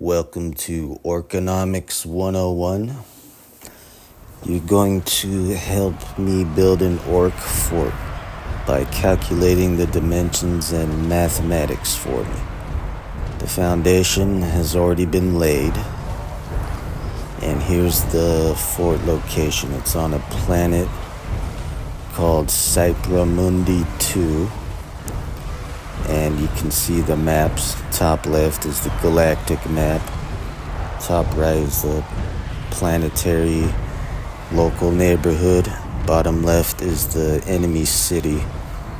Welcome to Orkonomics 101. You're going to help me build an orc fort by calculating the dimensions and mathematics for me. The foundation has already been laid, and here's the fort location. It's on a planet called Cypramundi 2, and you can see the maps. Top left is the galactic map, top right is the planetary local neighborhood, bottom left is the enemy city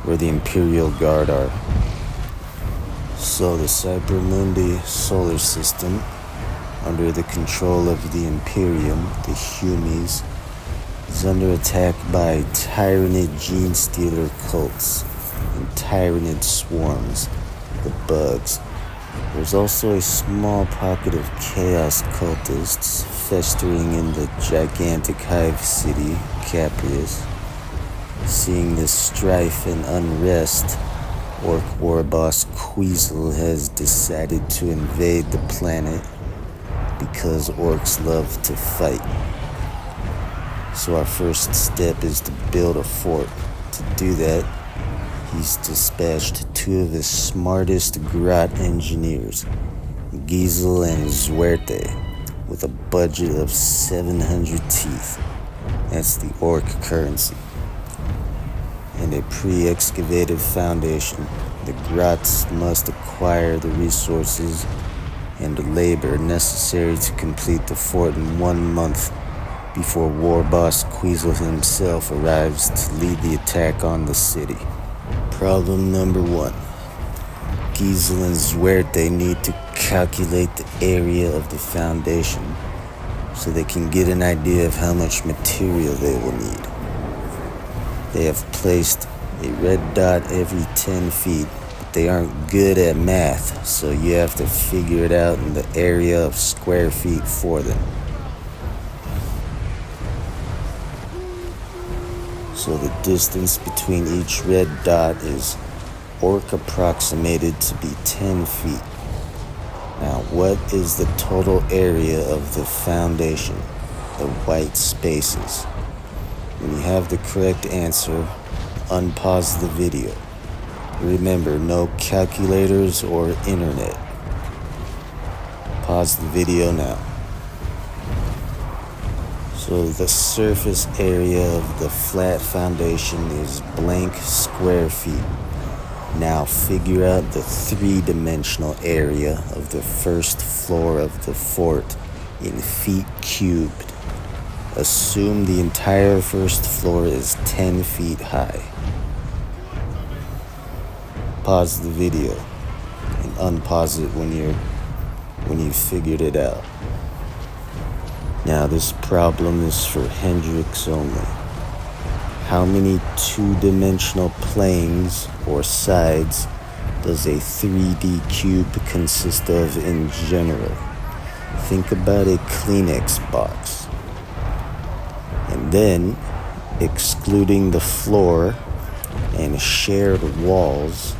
where the Imperial Guard are. So the Cypramundi solar system, under the control of the Imperium, the Humies, is under attack by Tyrannid gene stealer cults and Tyrannid swarms, the bugs. There's also a small pocket of chaos cultists festering in the gigantic hive city, Caprius. Seeing this strife and unrest, Orc war boss Queasel has decided to invade the planet because orcs love to fight. So our first step is to build a fort. To do that, he's dispatched two of his smartest grot engineers, Giesel and Zuerte, with a budget of 700 teeth. That's the orc currency. And a pre-excavated foundation. The grots must acquire the resources and the labor necessary to complete the fort in 1 month before war boss Queasel himself arrives to lead the attack on the city. Problem number 1. Giesel and Zuerte need to calculate the area of the foundation so they can get an idea of how much material they will need. They have placed a red dot every 10 feet, but they aren't good at math, so you have to figure it out in the area of square feet for them. So the distance between each red dot is orc approximated to be 10 feet. Now, what is the total area of the foundation, the white spaces? When you have the correct answer, unpause the video. Remember, no calculators or internet. Pause the video now. So the surface area of the flat foundation is blank square feet. Now figure out the three-dimensional area of the first floor of the fort in feet cubed. Assume the entire first floor is 10 feet high. Pause the video and unpause it when you've figured it out. Now this problem is for Hendrix only. How many two-dimensional planes or sides does a 3D cube consist of in general? Think about a Kleenex box. And then, excluding the floor and shared walls,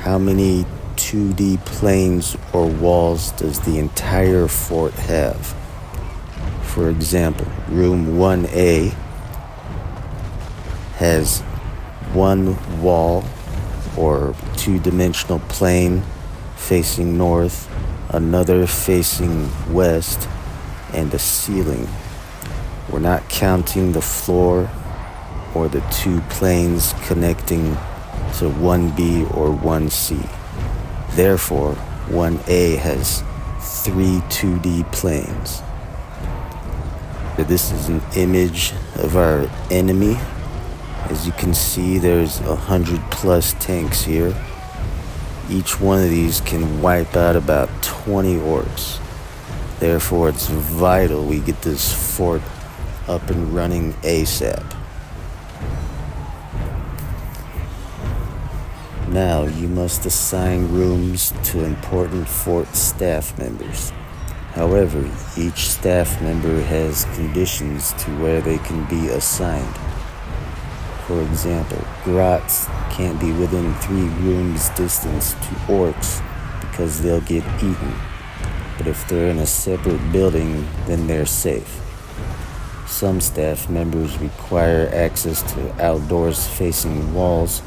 how many 2D planes or walls does the entire fort have? For example, room 1A has one wall or two-dimensional plane facing north, another facing west, and a ceiling. We're not counting the floor or the two planes connecting to 1B or 1C. Therefore, 1A has 3 2D planes. This is an image of our enemy. As you can see, there's 100+ tanks here. Each one of these can wipe out about 20 orcs. Therefore, it's vital we get this fort up and running ASAP. Now, you must assign rooms to important fort staff members. However, each staff member has conditions to where they can be assigned. For example, grots can't be within 3 rooms distance to orcs because they'll get eaten. But but if they're in a separate building, then they're safe. Some staff members require access to outdoors facing walls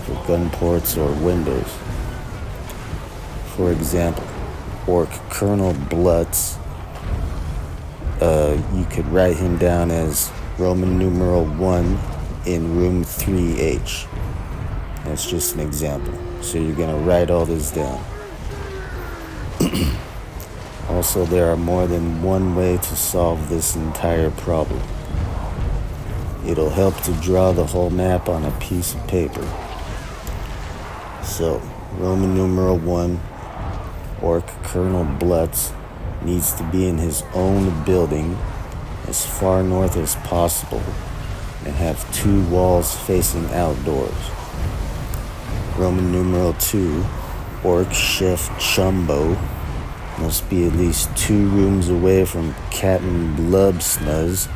for gun ports or windows. For example, Orc Colonel Blutz, you could write him down as Roman numeral 1 in room 3H. That's just an example. So you're going to write all this down. Also, there are more than one way to solve this entire problem. It'll help to draw the whole map on a piece of paper. So, Roman numeral 1, Orc Colonel Blutz needs to be in his own building as far north as possible and have 2 walls facing outdoors. Roman numeral 2, Orc Chef Chumbo must be at least 2 rooms away from Captain Blubsnuz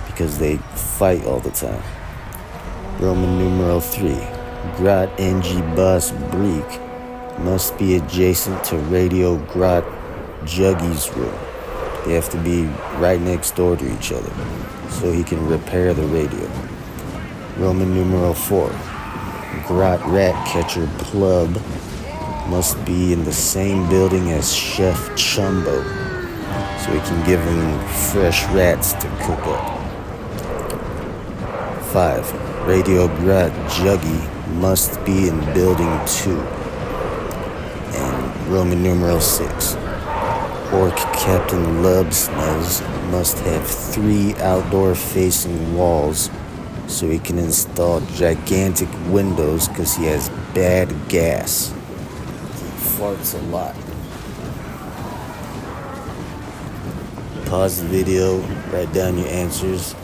because they fight all the time. Roman numeral 3, Grot NG Boss Breek must be adjacent to Radio Grot Juggy's room. They have to be right next door to each other so he can repair the radio. Roman numeral 4, Grot Rat Catcher Plub must be in the same building as Chef Chumbo so he can give him fresh rats to cook up. 5. Radio Grot Juggy must be in building 2. And Roman numeral 6. Orc Captain Lubsnuz must have 3 outdoor facing walls so he can install gigantic windows because he has bad gas. He farts a lot. Pause the video, write down your answers,